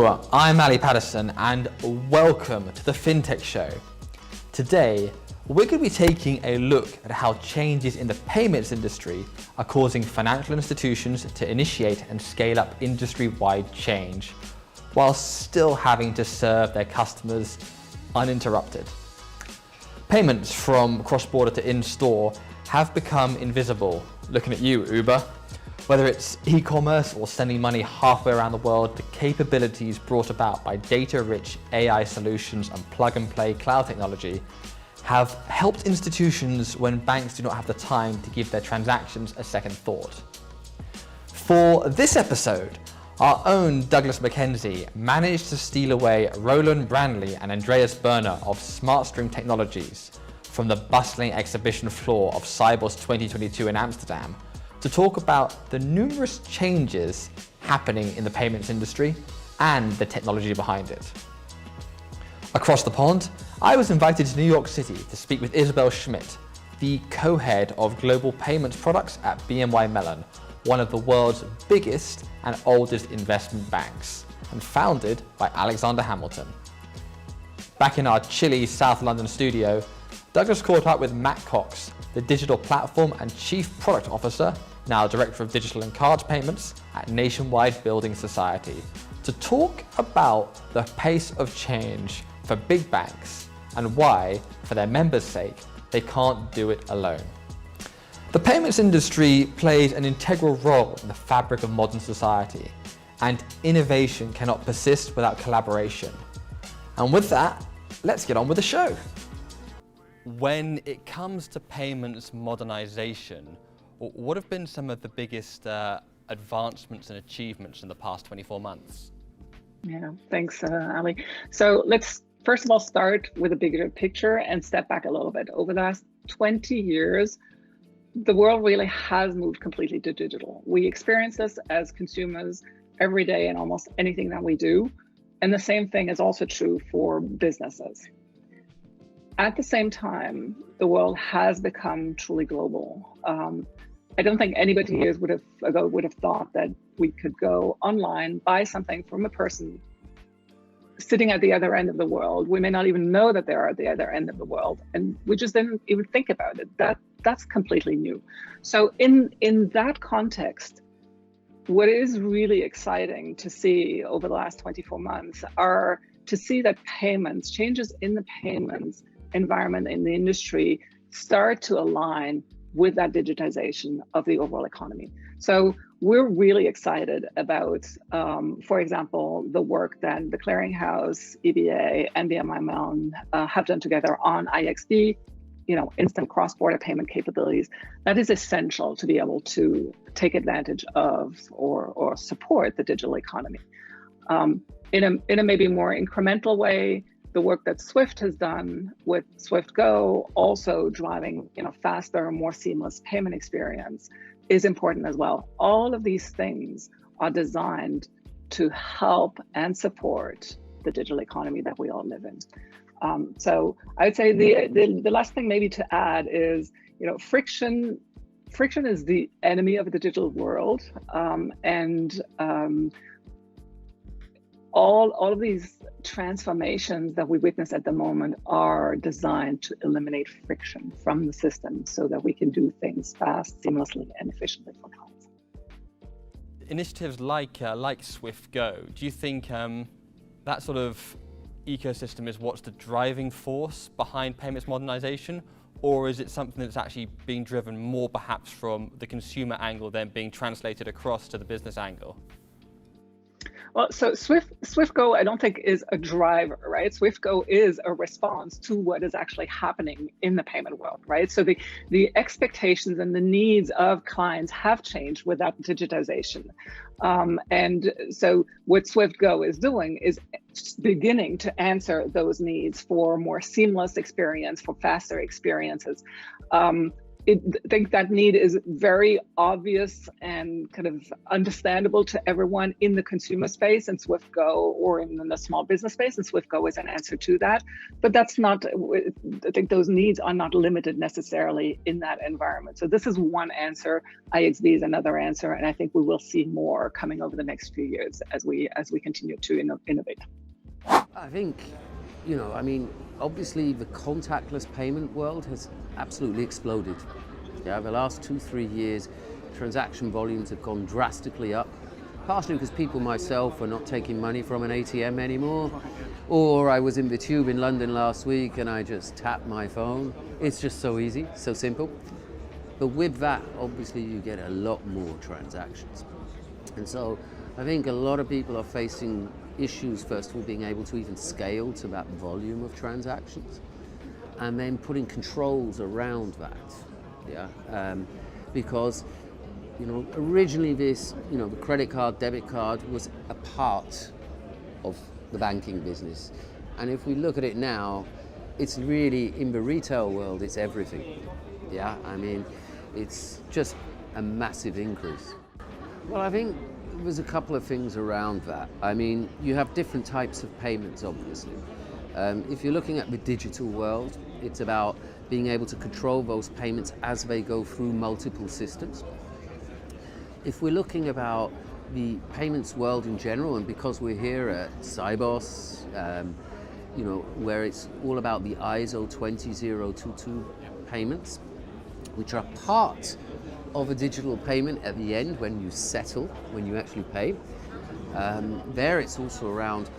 Hello, I'm Ali Patterson and welcome to the Fintech Show. Today, we're going to be taking a look at how changes in the payments industry are causing financial institutions to initiate and scale up industry-wide change, while still having to serve their customers uninterrupted. Payments from cross-border to in-store have become invisible. Looking at you, Uber. Whether it's e-commerce or sending money halfway around the world, the capabilities brought about by data-rich AI solutions and plug-and-play cloud technology have helped institutions when banks do not have the time to give their transactions a second thought. For this episode, our own Douglas McKenzie managed to steal away Roland, Brandli and Andreas of SmartStream Technologies from the bustling exhibition floor of Cybos 2022 in Amsterdam to talk about the numerous changes happening in the payments industry and the technology behind it. Across the pond, I was invited to New York City to speak with Isabel Schmidt, the co-head of global payments products at BNY Mellon, one of the world's biggest and oldest investment banks, and founded by Alexander Hamilton. Back in our chilly South London studio, Douglas caught up with Matt Cox, the digital platform and chief product officer, now director of digital and cards payments at Nationwide Building Society, to talk about the pace of change for big banks and why, for their members' sake, they can't do it alone. The payments industry plays an integral role in the fabric of modern society, and innovation cannot persist without collaboration. And with that, let's get on with the show. When it comes to payments modernization, what have been some of the biggest advancements and achievements in the past 24 months? Yeah, thanks, Ali. So let's first of all start with a bigger picture and step back a little bit. Over the last 20 years, the world really has moved completely to digital. We experience this as consumers every day in almost anything that we do. And the same thing is also true for businesses. At the same time, the world has become truly global. I don't think anybody years would have thought that we could go online, buy something from a person sitting at the other end of the world. We may not even know that they're at the other end of the world, and we just didn't even think about it. That's completely new. So in that context, what is really exciting to see over the last 24 months are to see that changes in the payments environment in the industry start to align with that digitization of the overall economy. So we're really excited about, for example, the work that the Clearinghouse, EBA, and BNY Mellon have done together on IXD, instant cross-border payment capabilities. That is essential to be able to take advantage of or support the digital economy. In a maybe more incremental way, the work that Swift has done with Swift Go, also driving faster, more seamless payment experience, is important as well. All of these things are designed to help and support the digital economy that we all live in. So I'd say the last thing maybe to add is, friction is the enemy of the digital world, and all of these transformations that we witness at the moment are designed to eliminate friction from the system so that we can do things fast, seamlessly, and efficiently for clients. Initiatives like Swift Go, do you think that sort of ecosystem is what's the driving force behind payments modernization, or is it something that's actually being driven more perhaps from the consumer angle then being translated across to the business angle? Well, so Swift Go, I don't think is a driver, right? Swift Go is a response to what is actually happening in the payment world, right? So the expectations and the needs of clients have changed with that digitization. And so what Swift Go is doing is beginning to answer those needs for more seamless experience, for faster experiences. think that need is very obvious and kind of understandable to everyone in the consumer space and Swift Go, or in the small business space, and Swift Go is an answer to that. But that's not, I think those needs are not limited necessarily in that environment. So this is one answer. IXV is another answer, and I think we will see more coming over the next few years as we continue to innovate. I think, I mean, obviously the contactless payment world has absolutely exploded. Yeah, the last 2-3 years, transaction volumes have gone drastically up, partially because people myself are not taking money from an ATM anymore, or I was in the tube in London last week and I just tapped my phone. It's just so easy, so simple. But with that, obviously you get a lot more transactions. And so I think a lot of people are facing issues, first of all, being able to even scale to that volume of transactions, and then putting controls around that. Yeah, because originally this, the credit card, debit card was a part of the banking business, and if we look at it now, it's really, in the retail world, it's everything. Yeah, I mean, it's just a massive increase. Well, I think there's a couple of things around that. I mean, you have different types of payments, obviously. If you're looking at the digital world, it's about being able to control those payments as they go through multiple systems. If we're looking about the payments world in general, and because we're here at Cybos, where it's all about the ISO 20022 payments, which are part of a digital payment at the end when you settle, when you actually pay. There it's also around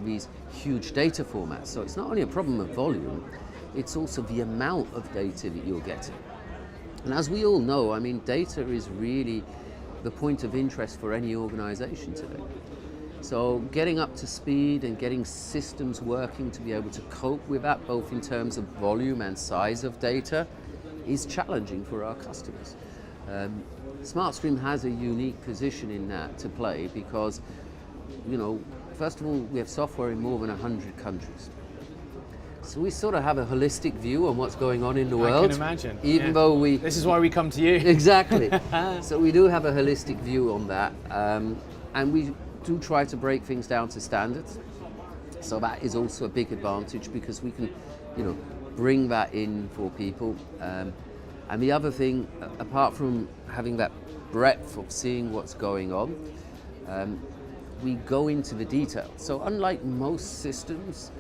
these huge data formats. So it's not only a problem of volume, it's also the amount of data that you're getting. And as we all know, I mean, data is really the point of interest for any organization today. So getting up to speed and getting systems working to be able to cope with that, both in terms of volume and size of data, is challenging for our customers. SmartStream has a unique position in that to play because, first of all, we have software in more than 100 countries. So we sort of have a holistic view on what's going on in the world. I can imagine. Even though we... This is why we come to you. Exactly. So we do have a holistic view on that. And we do try to break things down to standards. So that is also a big advantage because we can, bring that in for people. And the other thing, apart from having that breadth of seeing what's going on, we go into the detail. So unlike most systems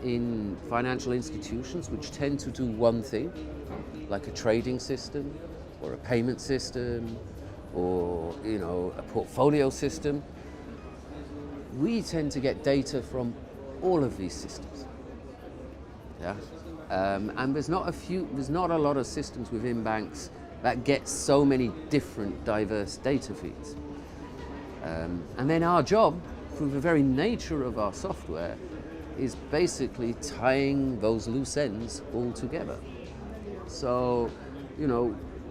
in financial institutions, which tend to do one thing, like a trading system or a payment system or a portfolio system, we tend to get data from all of these systems. Yeah. And there's not a lot of systems within banks that get so many different diverse data feeds. And then our job, through the very nature of our software, is basically tying those loose ends all together. So,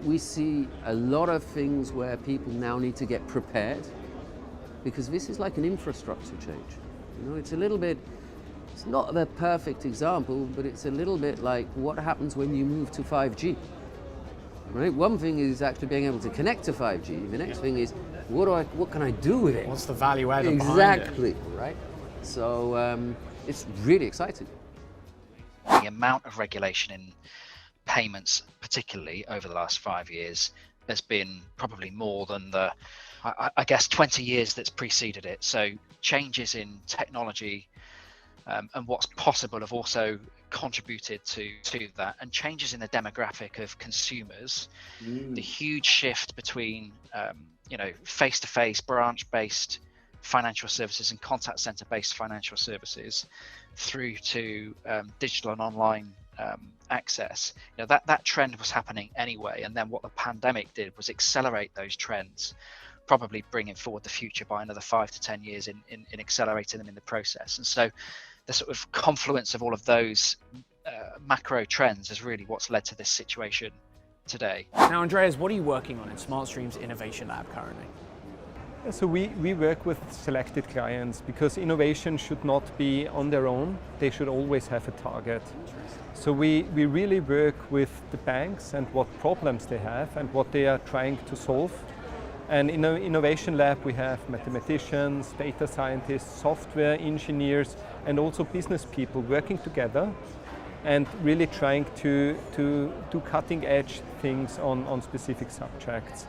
we see a lot of things where people now need to get prepared because this is like an infrastructure change. It's a little bit, it's not the perfect example, but it's a little bit like what happens when you move to 5G. Right? One thing is actually being able to connect to 5G. The next thing is what can I do with it? What's the value add behind it? Exactly, right? So it's really exciting. The amount of regulation in payments, particularly over the last 5 years, has been probably more than the, I guess, 20 years that's preceded it. So changes in technology and what's possible have also contributed to that, and changes in the demographic of consumers, the huge shift between face-to-face, branch-based financial services and contact center-based financial services through to digital and online access. That trend was happening anyway, and then what the pandemic did was accelerate those trends, probably bringing forward the future by another 5 to 10 years in accelerating them in the process. And so the sort of confluence of all of those macro trends is really what's led to this situation today. Now, Andreas, what are you working on in SmartStream's Innovation Lab currently? So we work with selected clients because innovation should not be on their own. They should always have a target. So we really work with the banks and what problems they have and what they are trying to solve. And in our innovation lab we have mathematicians, data scientists, software engineers, and also business people working together and really trying to do cutting edge things on specific subjects.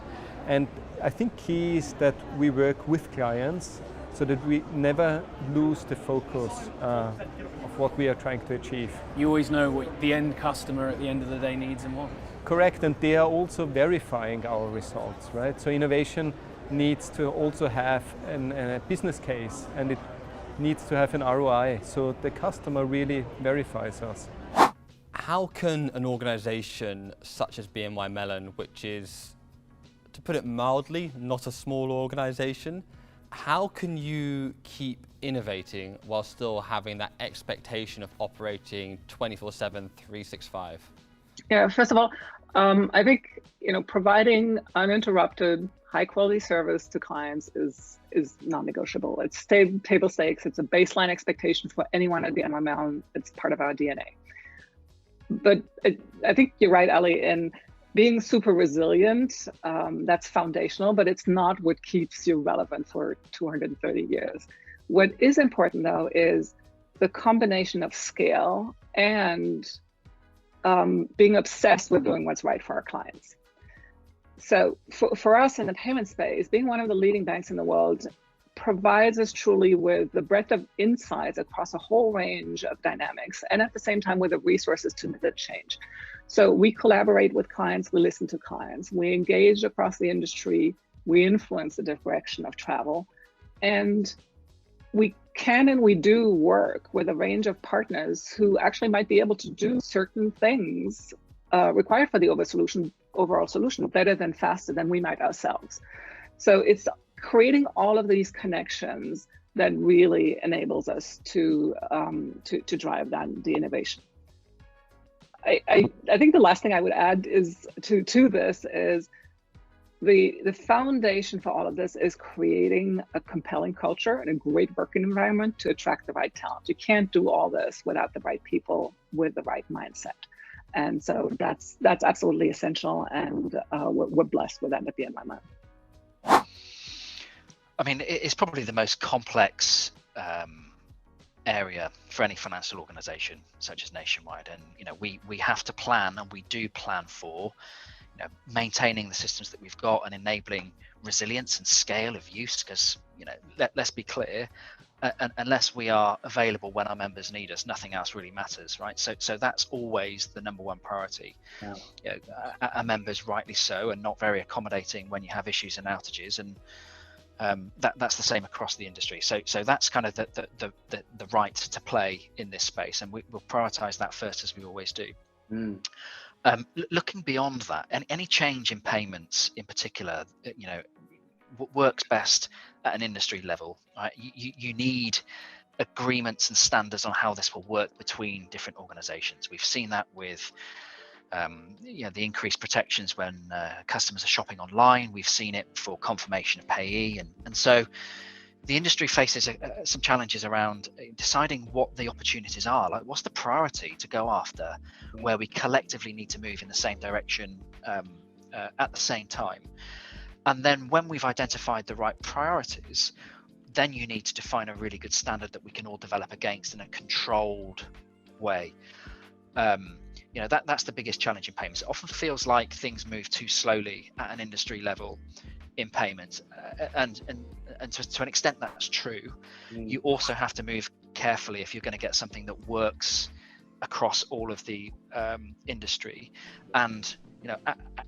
And I think key is that we work with clients so that we never lose the focus of what we are trying to achieve. You always know what the end customer at the end of the day needs and wants. Correct, and they are also verifying our results, right? So innovation needs to also have a business case, and it needs to have an ROI, so the customer really verifies us. How can an organization such as BNY Mellon, which is, to put it mildly, not a small organization, how can you keep innovating while still having that expectation of operating 24/7, 365? Yeah, first of all, I think providing uninterrupted, high-quality service to clients is non-negotiable. It's table stakes. It's a baseline expectation for anyone at BNY Mellon. It's part of our DNA. But I think you're right, Ali, in being super resilient. That's foundational, but it's not what keeps you relevant for 230 years. What is important, though, is the combination of scale and being obsessed with doing what's right for our clients. So for us in the payment space, being one of the leading banks in the world provides us truly with the breadth of insights across a whole range of dynamics, and at the same time with the resources to make that change. So we collaborate with clients, we listen to clients, we engage across the industry, we influence the direction of travel, and we can and we do work with a range of partners who actually might be able to do certain things required for the overall solution better than faster than we might ourselves. So it's creating all of these connections that really enables us to drive the innovation. I think the last thing I would add is to this is the foundation for all of this is creating a compelling culture and a great working environment to attract the right talent. You can't do all this without the right people with the right mindset. And so that's absolutely essential, and we're blessed with that at BNY Mellon. I mean, it's probably the most complex area for any financial organization such as Nationwide. And we have to plan, and we do plan for maintaining the systems that we've got and enabling resilience and scale of use, because let's be clear, unless we are available when our members need us, nothing else really matters, right? So that's always the number one priority. Yeah. Our members, rightly so, are not very accommodating when you have issues and outages, and that's the same across the industry. So that's kind of the right to play in this space, and we'll prioritize that first, as we always do. Looking beyond that, any change in payments in particular, works best at an industry level, right? You need agreements and standards on how this will work between different organizations. We've seen that with the increased protections when customers are shopping online. We've seen it for confirmation of payee, and so the industry faces some challenges around deciding what the opportunities are. Like, what's the priority to go after, where we collectively need to move in the same direction at the same time. And then when we've identified the right priorities, then you need to define a really good standard that we can all develop against in a controlled way. That's the biggest challenge in payments. It often feels like things move too slowly at an industry level in payments, and to an extent that's true. You also have to move carefully if you're going to get something that works across all of the industry. And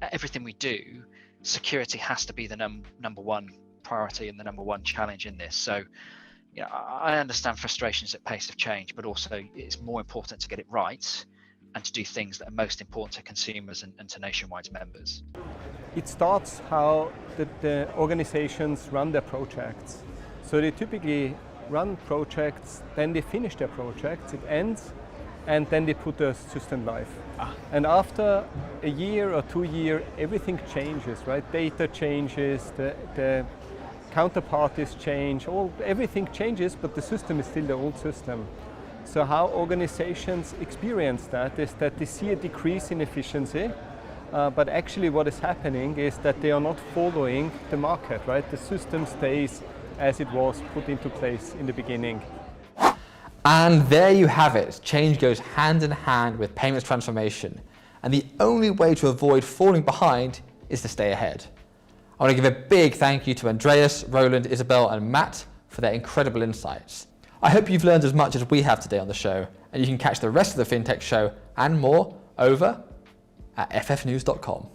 everything we do, security has to be the number one priority and the number one challenge in this. So I understand frustrations at pace of change, but also it's more important to get it right and to do things that are most important to consumers and to Nationwide's members. It starts how the organizations run their projects. So they typically run projects, then they finish their projects, it ends, and then they put the system live. And after a year or 2 years, everything changes, right? Data changes, the counterparties change, everything changes, but the system is still the old system. So how organizations experience that is that they see a decrease in efficiency, but actually what is happening is that they are not following the market, right? The system stays as it was put into place in the beginning. And there you have it. Change goes hand in hand with payments transformation. And the only way to avoid falling behind is to stay ahead. I want to give a big thank you to Andreas, Roland, Isabel, and Matt for their incredible insights. I hope you've learned as much as we have today on the show, and you can catch the rest of the Fintech Show and more over at ffnews.com.